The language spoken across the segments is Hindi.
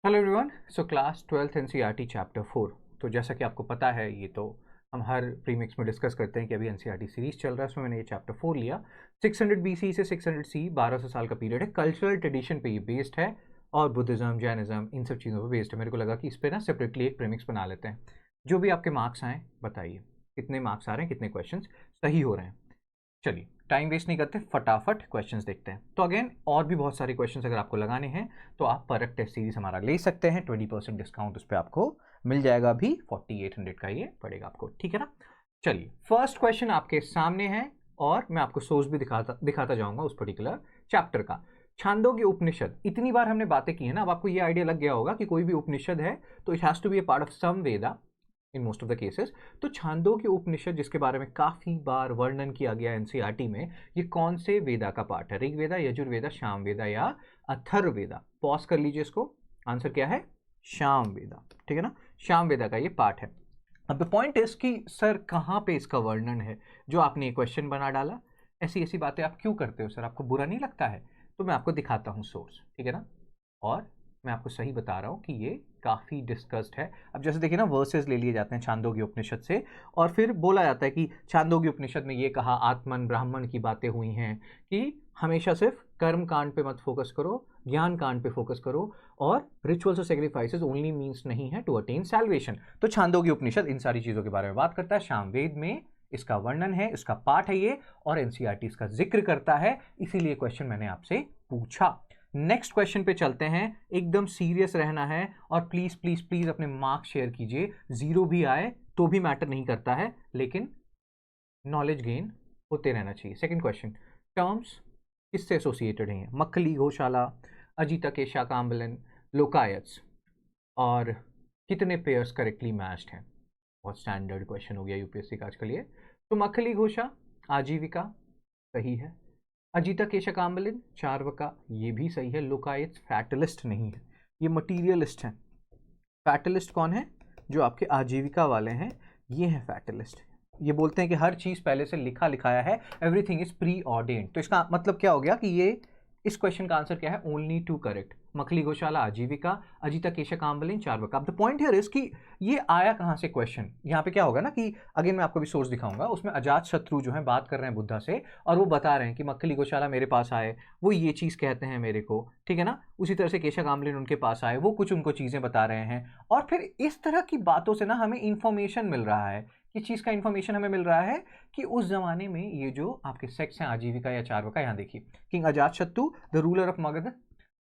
Hello everyone. So class 12th NCERT chapter 4। तो जैसा कि आपको पता है, ये तो हम हर प्रीमिक्स में डिस्कस करते हैं कि अभी एनसीईआरटी सीरीज चल रहा है, उसमें मैंने ये चैप्टर 4 लिया। 600 बीसी से 600 सी 1200 साल का पीरियड है, कल्चरल ट्रेडिशन पे ये बेस्ड है और बुद्धिज्म जैनिज्म इन सब चीज़ों पे बेस्ड है। मेरे को लगा कि इस पर ना सेपरेटली एक प्रीमिक्स बना लेते हैं। जो भी आपके मार्क्स आए बताइए, कितने मार्क्स आ रहे हैं, कितने क्वेश्चन सही हो रहे हैं। चलिए टाइम वेस्ट नहीं करते, फटाफट क्वेश्चंस देखते हैं। तो अगेन और भी बहुत सारे क्वेश्चंस अगर आपको लगाने हैं तो आप परक टेस्ट सीरीज हमारा ले सकते हैं। 20% डिस्काउंट उस पर आपको मिल जाएगा। अभी 4800 का ये पड़ेगा आपको, ठीक है ना। चलिए फर्स्ट क्वेश्चन आपके सामने है और मैं आपको सोर्स भी दिखाता जाऊंगा उस पर्टिकुलर चैप्टर का। छांदोग्य उपनिषद, इतनी बार हमने बातें की है ना, अब आपको ये आइडिया लग गया होगा कि कोई भी उपनिषद है तो it has to be a part of some Veda in most of the cases. तो छांदोग्य उपनिषद जिसके बारे में काफी बार वर्णन किया गया एनसीईआरटी में, ये कौन से वेदा का पार्ट है? ऋग्वेदा, यजुर्वेदा, सामवेदा या अथर्ववेदा? पॉज कर लीजिए इसको। आंसर क्या है? सामवेदा, ठीक है ना। सामवेदा का ये पार्ट है। अब द पॉइंट इज कि सर कहाँ पे इसका वर्णन है? जो आपने ये क्वेश्चन बना डाला, ऐसी ऐसी बातें आप क्यों करते हो सर? आपको बुरा नहीं लगता है? तो मैं आपको दिखाता हूँ सोर्स, ठीक है ना। और मैं आपको सही बता रहा हूँ कि ये काफ़ी डिस्कस्ड है। अब जैसे देखिए ना, वर्सेस ले लिए जाते हैं छांदोग्य उपनिषद से और फिर बोला जाता है कि छांदोग्य उपनिषद में ये कहा, आत्मन ब्राह्मण की बातें हुई हैं कि हमेशा सिर्फ कर्म कांड पे मत फोकस करो, ज्ञान कांड पे फोकस करो, और रिचुअल्स और सेक्रीफाइसेस ओनली मीन्स नहीं है टू अटेन सैल्वेशन। तो छांदोग्य उपनिषद इन सारी चीज़ों के बारे में बात करता है। सामवेद में इसका वर्णन है, इसका पाठ है ये, और एनसीईआरटी इसका जिक्र करता है, इसीलिए क्वेश्चन मैंने आपसे पूछा। नेक्स्ट क्वेश्चन पे चलते हैं। एकदम सीरियस रहना है और प्लीज प्लीज प्लीज अपने मार्क्स शेयर कीजिए। जीरो भी आए तो भी मैटर नहीं करता है, लेकिन नॉलेज गेन होते रहना चाहिए। सेकंड क्वेश्चन, टर्म्स किससे एसोसिएटेड हैं? मक्खली, गौशाला, अजिता, केशा, काम्बलन, लोकायत्स, और कितने पेयर्स करेक्टली मैच्ड हैं? बहुत स्टैंडर्ड क्वेश्चन हो गया यूपीएससी का आजकल ये। तो मक्खली घोषा आजीविका सही है। अजीता केशकाम्बलिन चार्वका ये भी सही है। लोकायत फैटलिस्ट नहीं है, ये मटीरियलिस्ट हैं। फैटलिस्ट कौन है? जो आपके आजीविका वाले हैं, ये हैं फैटलिस्ट। ये बोलते हैं कि हर चीज पहले से लिखा लिखाया है, एवरीथिंग इज प्री ऑर्डेन्ड। तो इसका मतलब क्या हो गया कि ये इस क्वेश्चन का आंसर क्या है? Only to correct. मखली गौशाला आजीविका, अजिता केशकाम्बलिन चार्वका। अब द पॉइंट हियर इज कि ये आया कहां से क्वेश्चन? यहाँ पे क्या होगा ना कि अगेन मैं आपको भी सोर्स दिखाऊंगा, उसमें अजात शत्रु जो है बात कर रहे हैं बुद्धा से और वो बता रहे हैं कि मक्खली गौशाला मेरे पास आए, वो ये चीज कहते हैं मेरे को, ठीक है ना। उसी तरह से केशा कामलिन उनके पास आए, वो कुछ उनको चीजें बता रहे हैं, और फिर इस तरह की बातों से ना हमें इंफॉर्मेशन मिल रहा है। किस चीज का इंफॉर्मेशन हमें मिल रहा है? कि उस जमाने में ये जो आपके सेक्स हैं आजीविका या चार्वका, यहाँ देखिए, किंग अजात शत्रु द रूलर ऑफ मगध,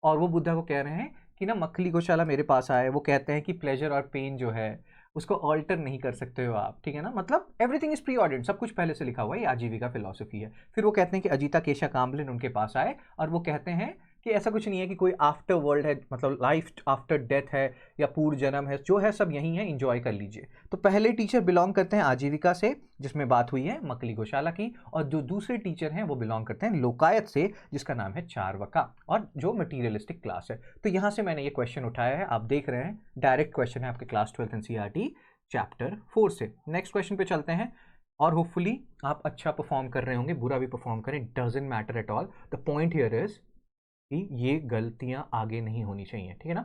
और वो बुद्धा को कह रहे हैं कि ना मक्खली गौशाला मेरे पास आए, वो कहते हैं कि प्लेजर और पेन जो है उसको ऑल्टर नहीं कर सकते हो आप, ठीक है ना। मतलब एवरीथिंग इज प्री ऑर्डर्ड, सब कुछ पहले से लिखा हुआ है, ये आजीविका फिलॉसफी है। फिर वो कहते हैं कि अजीता केशा काम्बलिन उनके पास आए और वो कहते हैं कि ऐसा कुछ नहीं है कि कोई आफ्टर वर्ल्ड है, मतलब लाइफ आफ्टर डेथ है या पूर्व जन्म है, जो है सब यही है, इंजॉय कर लीजिए। तो पहले टीचर बिलोंग करते हैं आजीविका से, जिसमें बात हुई है मक्खली गौशाला की, और जो दूसरे टीचर हैं वो बिलोंग करते हैं लोकायत से, जिसका नाम है चार्वका, और जो मटीरियलिस्टिक क्लास है। तो यहां से मैंने ये क्वेश्चन उठाया है, आप देख रहे हैं डायरेक्ट क्वेश्चन है आपके क्लास 12th एनसीईआरटी चैप्टर 4 से। नेक्स्ट क्वेश्चन पे चलते हैं, और होपफुली आप अच्छा परफॉर्म कर रहे होंगे, बुरा भी परफॉर्म करें, doesn't matter at all. The point here is कि ये गलतियां आगे नहीं होनी चाहिए, ठीक है ना।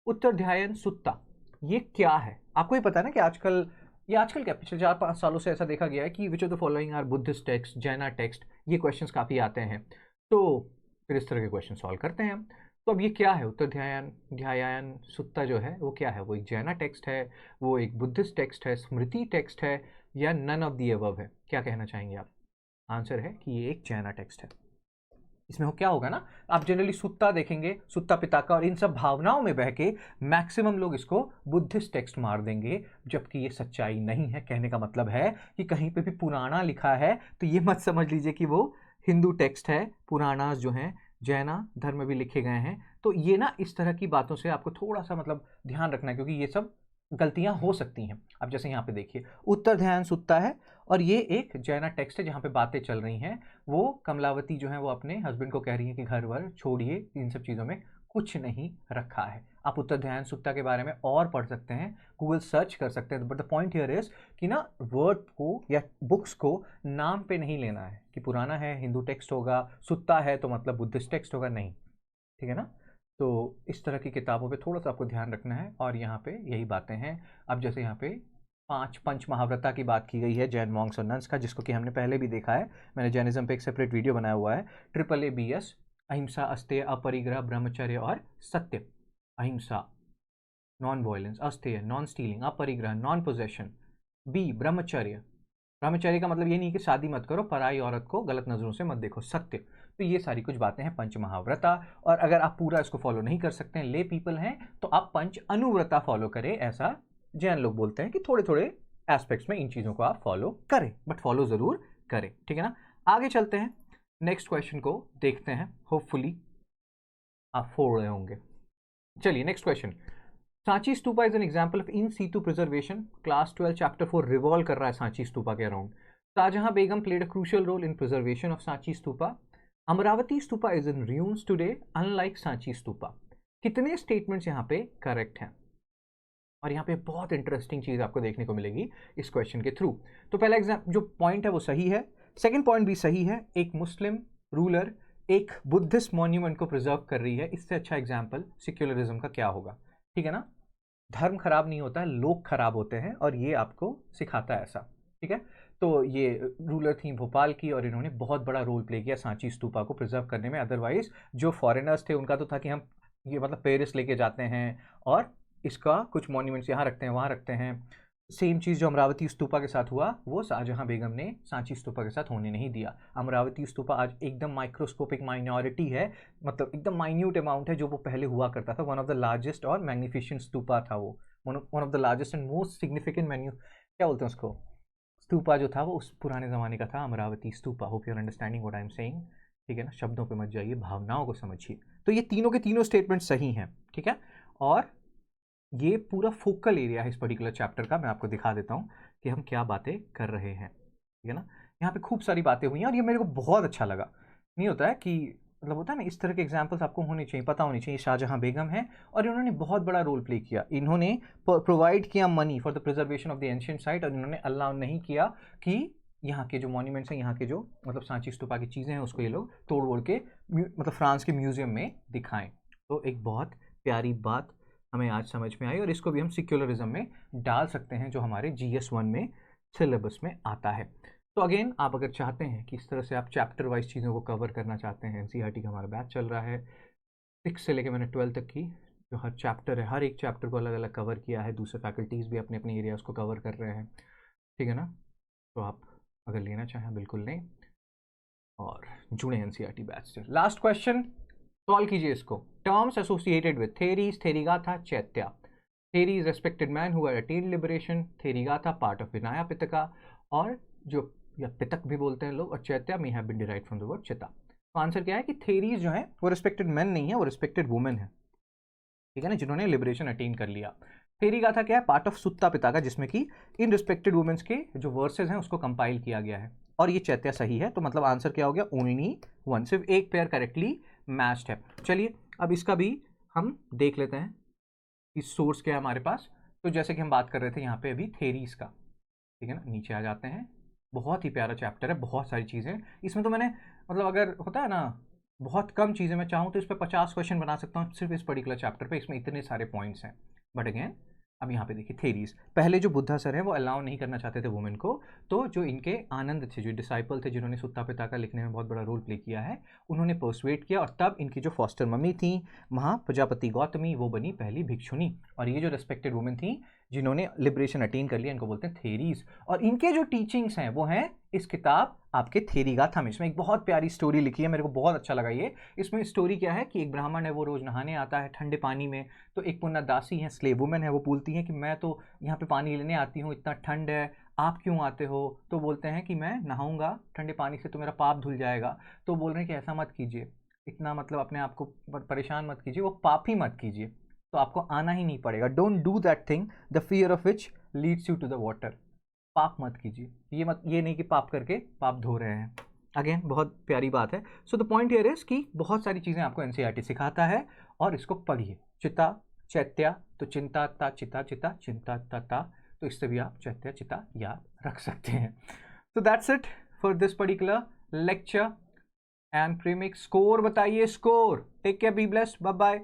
उत्तर ध्यान सुत्ता, ये क्या है? आपको ये पता है ना कि आजकल, ये आजकल क्या, पिछले 4-5 सालों से ऐसा देखा गया है कि which of the following are Buddhist text, Jaina text, ये क्वेश्चंस काफ़ी आते हैं। तो फिर इस तरह के क्वेश्चन सॉल्व करते हैं हम। तो अब ये क्या है? उत्तर ध्यान ध्यान सुत्ता जो है वो क्या है? वो एक जैना टेक्स्ट है, वो एक बुद्धिस्ट टेक्स्ट है, स्मृति टेक्स्ट है, या नन ऑफ दी अबव है? क्या कहना चाहेंगे आप? आंसर है कि ये एक जैना टेक्स्ट है। इसमें हो क्या होगा ना, आप जनरली सुत्ता देखेंगे, सुत्ता पिताका और इन सब भावनाओं में बह के मैक्सिमम लोग इसको बुद्धिस्ट टेक्स्ट मार देंगे, जबकि ये सच्चाई नहीं है। कहने का मतलब है कि कहीं पे भी पुराना लिखा है तो ये मत समझ लीजिए कि वो हिंदू टेक्स्ट है। पुराणास जो हैं जैना धर्म में भी लिखे गए हैं। तो ये ना इस तरह की बातों से आपको थोड़ा सा मतलब ध्यान रखना है, क्योंकि ये सब गलतियां हो सकती हैं। अब जैसे यहाँ पे देखिए, उत्तर ध्यान सुत्ता है और ये एक जैना टेक्स्ट है जहाँ पे बातें चल रही हैं। वो कमलावती जो है वो अपने हस्बैंड को कह रही है कि घर वर छोड़िए, इन सब चीज़ों में कुछ नहीं रखा है। आप उत्तर ध्यान सुत्ता के बारे में और पढ़ सकते हैं, गूगल सर्च कर सकते हैं। But the point here is कि ना वर्ड को या बुक्स को नाम पे नहीं लेना है कि पुराना है हिंदू टेक्स्ट होगा, सुत्ता है तो मतलब बुद्धिस्ट टेक्स्ट होगा, नहीं, ठीक है ना। तो इस तरह की किताबों पे थोड़ा सा आपको ध्यान रखना है। और यहाँ पे यही बातें हैं। अब जैसे यहाँ पे 5 पंच महाव्रता की बात की गई है जैन मॉन्क्स और नन्स का, जिसको कि हमने पहले भी देखा है, मैंने जैनिज्म पे एक सेपरेट वीडियो बनाया हुआ है। AAABS, अहिंसा, अस्तेय, अपरिग्रह, ब्रह्मचर्य और सत्य। अहिंसा, नॉन वायलेंस, अस्तेय, नॉन स्टीलिंग, अपरिग्रह, नॉन पोजेशन। बी, ब्रह्मचर्य, ब्रह्मचर्य का मतलब ये नहीं कि शादी मत करो, पराई औरत को गलत नजरों से मत देखो। सत्य, तो ये सारी कुछ बातें हैं पंच महाव्रता। और अगर आप पूरा इसको फॉलो नहीं कर सकते हैं, ले पीपल हैं, तो आप पंच अनुव्रता फॉलो करें। ऐसा जैन लोग बोलते हैं कि थोड़े थोड़े एस्पेक्ट्स में इन चीजों को आप फॉलो करें, बट फॉलो जरूर करें, ठीक है ना। आगे चलते हैं, नेक्स्ट क्वेश्चन को देखते हैं। होपफुली आप फोड़ रहे होंगे। चलिए next question. Sanchi stupa is an example of in situ preservation. Class 12 chapter 4 revolve कर रहा है सांची स्तूपा के around. Shahjahan Begum played a crucial role in preservation of Sanchi stupa. Amaravati stupa is in ruins today unlike Sanchi stupa. कितने स्टेटमेंट्स यहाँ पे करेक्ट हैं? और यहाँ पे बहुत इंटरेस्टिंग चीज आपको देखने को मिलेगी इस क्वेश्चन के थ्रू। तो पहला एग्जाम जो पॉइंट है वो सही है, सेकंड पॉइंट भी सही है। एक मुस्लिम रूलर एक बुद्धिस्ट मॉन्यूमेंट को प्रिजर्व कर रही है, इससे अच्छा एग्जाम्पल सेक्युलरिज्म का क्या होगा, ठीक है ना। धर्म खराब नहीं होता है, लोग खराब होते हैं, और ये आपको सिखाता है ऐसा, ठीक है। तो ये रूलर थी भोपाल की, और इन्होंने बहुत बड़ा रोल प्ले किया सांची स्तूपा को प्रिजर्व करने में। अदरवाइज जो फॉरेनर्स थे उनका तो था कि हम ये मतलब पेरिस लेके जाते हैं और इसका कुछ मॉन्यूमेंट्स यहाँ रखते हैं, वहाँ रखते हैं। सेम चीज़ जो अमरावती स्तूपा के साथ हुआ, वो शाहजहां बेगम ने सांची स्तूपा के साथ होने नहीं दिया। अमरावती स्तूपा आज एकदम माइक्रोस्कोपिक माइनॉरिटी है, मतलब एकदम माइन्यूट अमाउंट है जो वो पहले हुआ करता था। वन ऑफ द लार्जेस्ट और मैग्निफिशेंट स्तूपा था वो, one of the largest and most significant क्या बोलते हैं उसको, स्तूपा जो था वो उस पुराने ज़माने का था, Amaravati stupa. Hope you are understanding what I am saying, ठीक है ना। शब्दों पे मत जाइए, भावनाओं को समझिए। तो ये तीनों के तीनों स्टेटमेंट सही हैं, ठीक है। और ये पूरा फोकल एरिया है इस पर्टिकुलर चैप्टर का। मैं आपको दिखा देता हूँ कि हम क्या बातें कर रहे हैं, ठीक है ना। यहाँ पे खूब सारी बातें हुई हैं और ये मेरे को बहुत अच्छा लगा। नहीं होता है कि मतलब होता है ना, इस तरह के एग्जाम्पल्स आपको होने चाहिए, पता होनी चाहिए। शाहजहां बेगम है और इन्होंने बहुत बड़ा रोल प्ले किया। इन्होंने प्रोवाइड किया money for the preservation of the ancient site, और इन्होंने अलाउ नहीं किया कि यहाँ के जो मॉन्यूमेंट्स हैं, यहाँ के जो मतलब सांची स्तूपा की चीज़ें हैं, उसको ये लोग तोड़ वोड़ के मतलब फ्रांस के म्यूजियम में दिखाएं। तो एक बहुत प्यारी बात हमें आज समझ में आई, और इसको भी हम सेक्युलरिज्म में डाल सकते हैं जो हमारे GS1 में सिलेबस में आता है। तो अगेन आप अगर चाहते हैं कि इस तरह से आप चैप्टर वाइज चीज़ों को कवर करना चाहते हैं, NCERT का हमारा बैच चल रहा है 6 से लेकर मैंने 12 तक की जो हर चैप्टर है, हर एक चैप्टर को अलग अलग कवर किया है। दूसरे फैकल्टीज़ भी अपने अपने एरियाज़ को कवर कर रहे हैं, ठीक है ना। तो आप अगर लेना चाहें बिल्कुल लें और जुड़े NCERT बैच से। लास्ट क्वेश्चन सॉल्व कीजिए इसको। Terms associated with theris, Therigatha, chaitya. Theris respected man who attend liberation, Therigatha part of Vinaya Pitaka, और जो या पितक भी बोलते हैं लोग, और chaitya may have been derived from the word chita. तो आंसर क्या है कि थेरीज जो है वो रिस्पेक्टेड मैन नहीं है, वो रिस्पेक्टेड वुमेन है, ठीक है ना, जिन्होंने लिबरेशन अटेन कर लिया। थेरीगाथा क्या है? पार्ट ऑफ सुत्ता पिताका, जिसमें कि इन रिस्पेक्टेड वुमेन्स के जो वर्सेज हैं उसको कंपाइल किया गया है। और ये चैत्या सही है, तो मतलब आंसर क्या हो गया? ओनली वन, सिर्फ एक पेयर करेक्टली मैच्ड है। चलिए अब इसका भी हम देख लेते हैं कि सोर्स क्या है हमारे पास। तो जैसे कि हम बात कर रहे थे यहाँ पे अभी थेरीज का, ठीक है ना, नीचे आ जाते हैं। बहुत ही प्यारा चैप्टर है, बहुत सारी चीज़ें इसमें। तो मैंने मतलब अगर होता है ना बहुत कम चीज़ें, मैं चाहूँ तो इस पर 50 क्वेश्चन बना सकता हूँ सिर्फ इस पर्टिकुलर चैप्टर पे। इसमें इतने सारे पॉइंट्स हैं। बट अगेन अब यहाँ पे देखिए थेरीज, पहले जो बुद्धा सर हैं वो अलाउ नहीं करना चाहते थे वुमेन को। तो जो इनके आनंद थे, जो डिसाइपल थे, जिन्होंने सुत्ता पिताका लिखने में बहुत बड़ा रोल प्ले किया है, उन्होंने पर्सुएट किया, और तब इनकी जो फॉस्टर मम्मी थी महा प्रजापति गौतमी, वो बनी पहली भिक्षुनी। और ये जो रिस्पेक्टेड वुमेन थी जिन्होंने लिबरेशन अटेन कर लिया, इनको बोलते हैं थेरीज। और इनके जो टीचिंग्स हैं वो हैं इस किताब आपके थेरीगाथा में। इसमें एक बहुत प्यारी स्टोरी लिखी है, मेरे को बहुत अच्छा लगा ये। इसमें स्टोरी क्या है कि एक ब्राह्मण है, वो रोज नहाने आता है ठंडे पानी में। तो एक पुण्य दासी है, स्लेव वुमेन है, वो बोलती है कि मैं तो यहाँ पे पानी लेने आती हूँ, इतना ठंड है, आप क्यों आते हो? तो बोलते हैं कि मैं नहाऊंगा ठंडे पानी से तो मेरा पाप धुल जाएगा। तो बोल रहे हैं कि ऐसा मत कीजिए, इतना मतलब अपने आप को परेशान मत कीजिए, वो पाप ही मत कीजिए, तो आपको आना ही नहीं पड़ेगा। Don't do that thing the fear of which leads you to the water. पाप मत कीजिए, ये नहीं कि पाप करके पाप धो रहे हैं। अगेन बहुत प्यारी बात है। So the point here is कि बहुत सारी चीज़ें आपको NCERT सिखाता है, और इसको पढ़िए। चिता चैत्या, तो चिंता ता चिता चिता चिंता ता, तो इससे भी आप चैत्या चिता याद रख सकते हैं। तो that's it for this particular lecture and premix. Score बताइए, score. Take care, be blessed, bye bye.